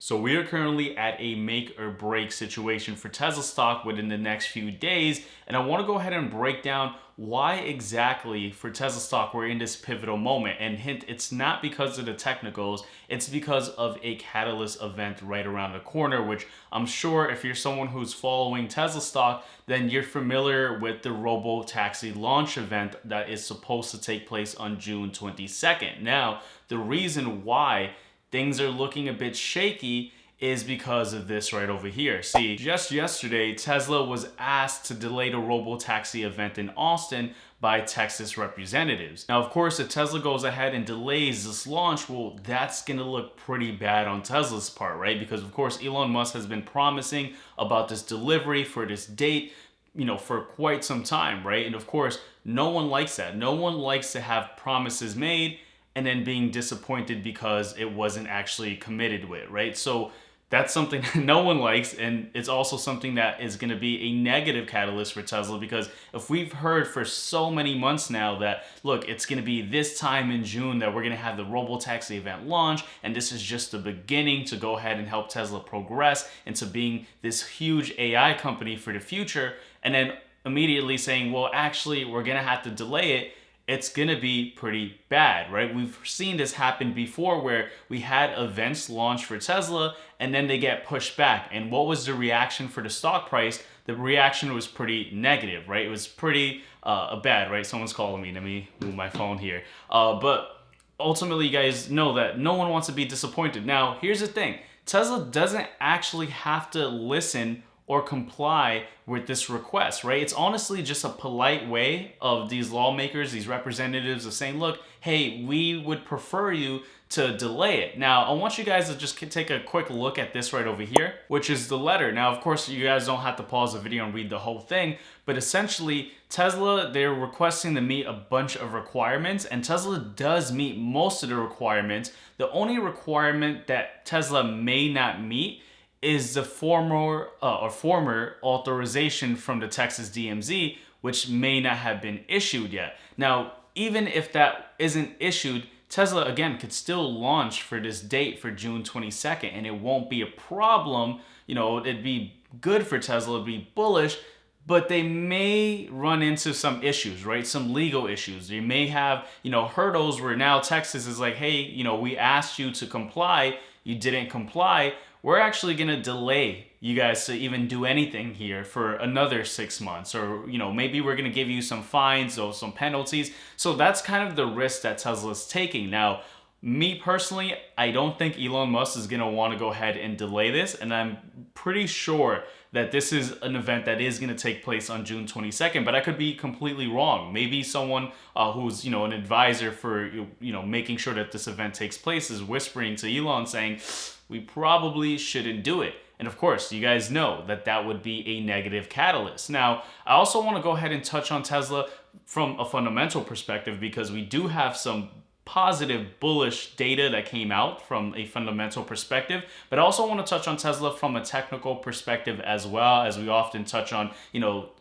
So we are currently at a make or break situation for Tesla stock within the next few days. And I want to go ahead and break down why exactly for Tesla stock we're in this pivotal moment. And hint, it's not because of the technicals, it's because of a catalyst event right around the corner, which I'm sure if you're someone who's following Tesla stock, then you're familiar with the robo taxi launch event that is supposed to take place on June 22nd. Now, the reason why things are looking a bit shaky is because of this right over here. See, just yesterday, Tesla was asked to delay the robo-taxi event in Austin by Texas representatives. Now, of course, if Tesla goes ahead and delays this launch, well, that's gonna look pretty bad on Tesla's part, right? Because of course, Elon Musk has been promising about this delivery for this date, for quite some time, right? And of course, no one likes that. No one likes to have promises made and then being disappointed because it wasn't actually committed with, right? So that's something that no one likes, and it's also something that is going to be a negative catalyst for Tesla, because if we've heard for so many months now that, look, it's going to be this time in June that we're going to have the robotaxi event launch, and this is just the beginning to go ahead and help Tesla progress into being this huge AI company for the future, and then immediately saying, well, actually, we're going to have to delay it, it's gonna be pretty bad, right? We've seen this happen before where we had events launch for Tesla and then they get pushed back. And what was the reaction for the stock price? The reaction was pretty negative, right? It was pretty bad, right? Someone's calling me. Let me move my phone here. But ultimately, you guys know that no one wants to be disappointed. Now, here's the thing. Tesla doesn't actually have to listen or comply with this request, right? It's honestly just a polite way of these lawmakers, these representatives of saying, look, hey, we would prefer you to delay it. Now, I want you guys to just take a quick look at this right over here, which is the letter. Now, of course, you guys don't have to pause the video and read the whole thing, but essentially, Tesla, they're requesting to meet a bunch of requirements, and Tesla does meet most of the requirements. The only requirement that Tesla may not meet is the former authorization from the Texas DMZ, which may not have been issued yet. Now, even if that isn't issued, Tesla, again, could still launch for this date for June 22nd, and it won't be a problem. It'd be good for Tesla, it'd be bullish, but they may run into some issues, right? Some legal issues. They may have, hurdles where now Texas is like, hey, we asked you to comply, you didn't comply. We're actually going to delay you guys to even do anything here for another 6 months, or maybe we're going to give you some fines or some penalties. So that's kind of the risk that Tesla's taking. Now, me personally, I don't think Elon Musk is going to want to go ahead and delay this, and I'm pretty sure that this is an event that is going to take place on June 22nd, but I could be completely wrong. Maybe someone who's an advisor for making sure that this event takes place is whispering to Elon saying, we probably shouldn't do it. And of course, you guys know that that would be a negative catalyst. Now, I also want to go ahead and touch on Tesla from a fundamental perspective, because we do have some positive bullish data that came out from a fundamental perspective, but I also want to touch on Tesla from a technical perspective as well, as we often touch on,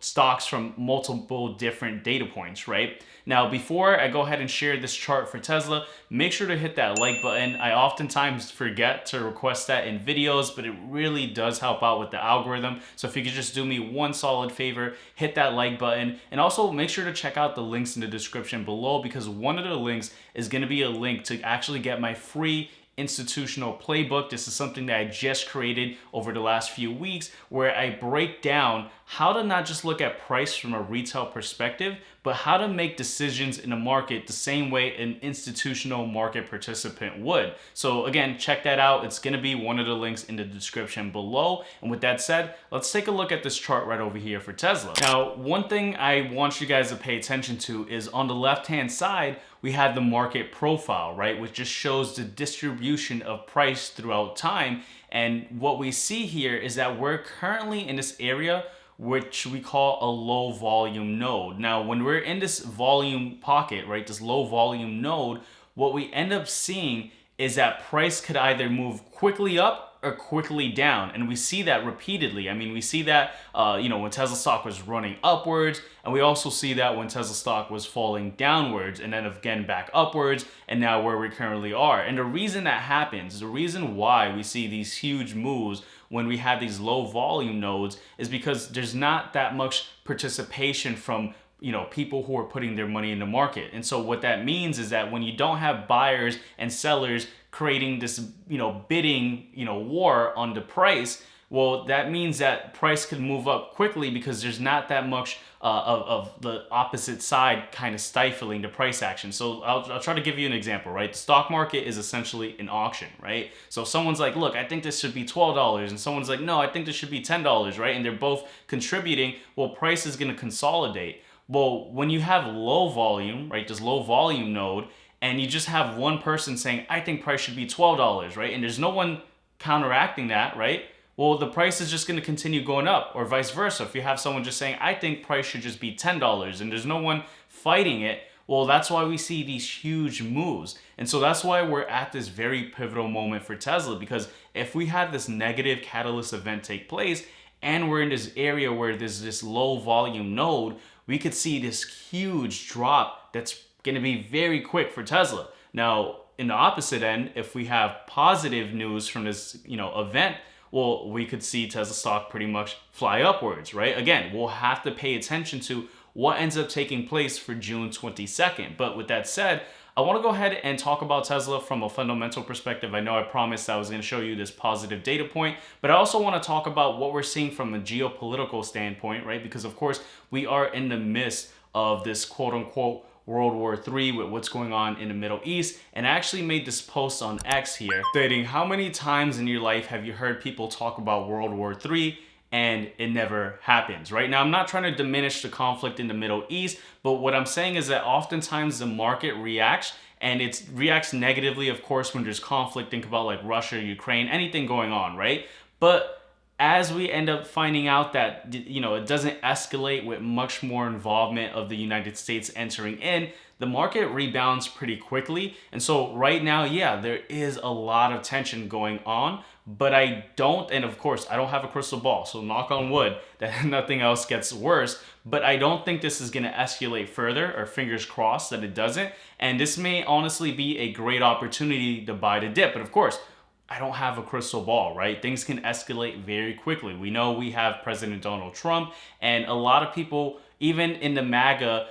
stocks from multiple different data points, right? Now, before I go ahead and share this chart for Tesla, make sure to hit that like button. I oftentimes forget to request that in videos, but it really does help out with the algorithm. So if you could just do me one solid favor, hit that like button, and also make sure to check out the links in the description below, because one of the links is going to be a link to actually get my free institutional playbook. This is something that I just created over the last few weeks, where I break down how to not just look at price from a retail perspective, but how to make decisions in the market the same way an institutional market participant would. So again, check that out. It's going to be one of the links in the description below. And with that said, let's take a look at this chart right over here for Tesla. Now, one thing I want you guys to pay attention to is on the left-hand side, we have the market profile, right? Which just shows the distribution of price throughout time. And what we see here is that we're currently in this area which we call a low volume node. Now, when we're in this volume pocket, right, this low volume node, what we end up seeing is that price could either move quickly up or quickly down. And we see that repeatedly. I mean, we see that, when Tesla stock was running upwards, and we also see that when Tesla stock was falling downwards and then again back upwards, and now where we currently are. And the reason that happens, the reason why we see these huge moves when we have these low volume nodes is because there's not that much participation from people who are putting their money in the market. And so what that means is that when you don't have buyers and sellers creating this, bidding, war on the price, well, that means that price can move up quickly because there's not that much of the opposite side kind of stifling the price action. So I'll try to give you an example, right? The stock market is essentially an auction, right? So if someone's like, look, I think this should be $12, and someone's like, no, I think this should be $10, right? And they're both contributing, well, price is going to consolidate. Well, when you have low volume, right, this low volume node, and you just have one person saying, I think price should be $12, right? And there's no one counteracting that, right? Well, the price is just going to continue going up, or vice versa. If you have someone just saying, I think price should just be $10, and there's no one fighting it, well, that's why we see these huge moves. And so that's why we're at this very pivotal moment for Tesla, because if we had this negative catalyst event take place, and we're in this area where there's this low volume node, we could see this huge drop that's going to be very quick for Tesla. Now, in the opposite end, if we have positive news from this, event, well, we could see Tesla stock pretty much fly upwards, right? Again, we'll have to pay attention to what ends up taking place for June 22nd. But with that said, I want to go ahead and talk about Tesla from a fundamental perspective. I know I promised I was going to show you this positive data point, but I also want to talk about what we're seeing from a geopolitical standpoint, right? Because of course, we are in the midst of this quote unquote World War III with what's going on in the Middle East. And I actually made this post on X here stating, how many times in your life have you heard people talk about World War III and it never happens, right? Now, I'm not trying to diminish the conflict in the Middle East, but what I'm saying is that oftentimes the market reacts, and it reacts negatively, of course, when there's conflict. Think about like Russia, Ukraine, anything going on, right? But as we end up finding out that, it doesn't escalate with much more involvement of the United States entering in, the market rebounds pretty quickly. And so right now, yeah, there is a lot of tension going on, but I don't, and of course, I don't have a crystal ball, so knock on wood that nothing else gets worse, but I don't think this is gonna escalate further, or fingers crossed that it doesn't. And this may honestly be a great opportunity to buy the dip, but of course, I don't have a crystal ball, right? Things can escalate very quickly. We know we have President Donald Trump, and a lot of people, even in the MAGA,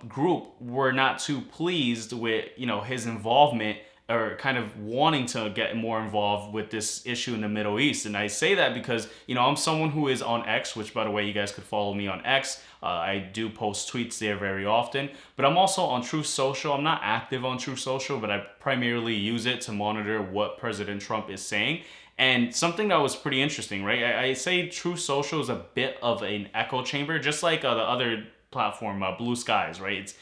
group, were not too pleased with, his involvement, or kind of wanting to get more involved with this issue in the Middle East. And I say that because, I'm someone who is on X, which, by the way, you guys could follow me on X. I do post tweets there very often, but I'm also on Truth Social. I'm not active on Truth Social, but I primarily use it to monitor what President Trump is saying. And something that was pretty interesting, right? I say Truth Social is a bit of an echo chamber, just like the other platform, Blue Skies, right? It's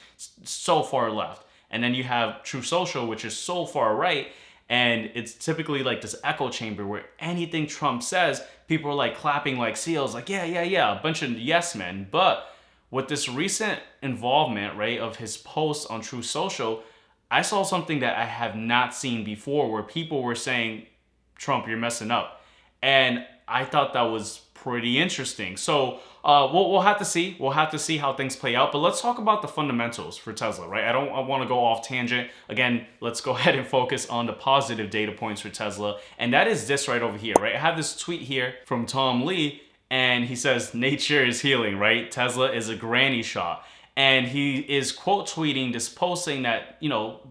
so far left. And then you have Truth Social, which is so far right. And it's typically like this echo chamber where anything Trump says, people are like clapping like seals, like, yeah, a bunch of yes men. But with this recent involvement, right, of his posts on Truth Social, I saw something that I have not seen before, where people were saying, Trump, you're messing up. And I thought that was pretty interesting. So we'll have to see. We'll have to see how things play out. But let's talk about the fundamentals for Tesla, right? I want to go off tangent. Again, let's go ahead and focus on the positive data points for Tesla. And that is this right over here, right? I have this tweet here from Tom Lee, and he says, nature is healing, right? Tesla is a granny shot. And he is quote tweeting this post saying that,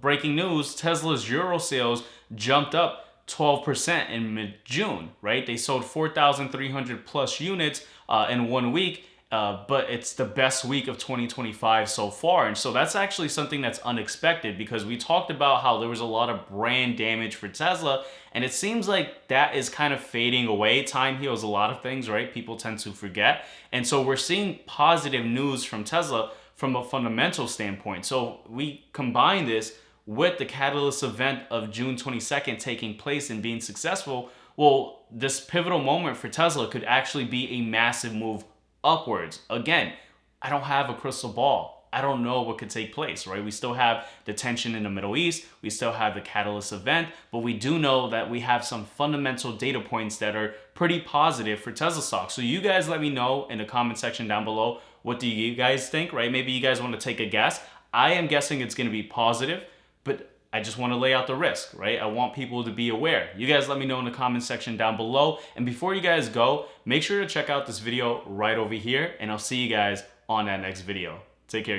breaking news, Tesla's Euro sales jumped up 12% in mid-June, right? They sold 4,300 plus units in 1 week, but it's the best week of 2025 so far. And so that's actually something that's unexpected, because we talked about how there was a lot of brand damage for Tesla, and it seems like that is kind of fading away. Time heals a lot of things, right? People tend to forget. And so we're seeing positive news from Tesla from a fundamental standpoint. So we combine this with the catalyst event of June 22nd taking place and being successful, well, this pivotal moment for Tesla could actually be a massive move upwards. Again, I don't have a crystal ball. I don't know what could take place, right? We still have the tension in the Middle East. We still have the catalyst event, but we do know that we have some fundamental data points that are pretty positive for Tesla stock. So you guys let me know in the comment section down below. What do you guys think, right? Maybe you guys want to take a guess. I am guessing it's going to be positive, but I just want to lay out the risk, right? I want people to be aware. You guys let me know in the comment section down below. And before you guys go, make sure to check out this video right over here, and I'll see you guys on that next video. Take care.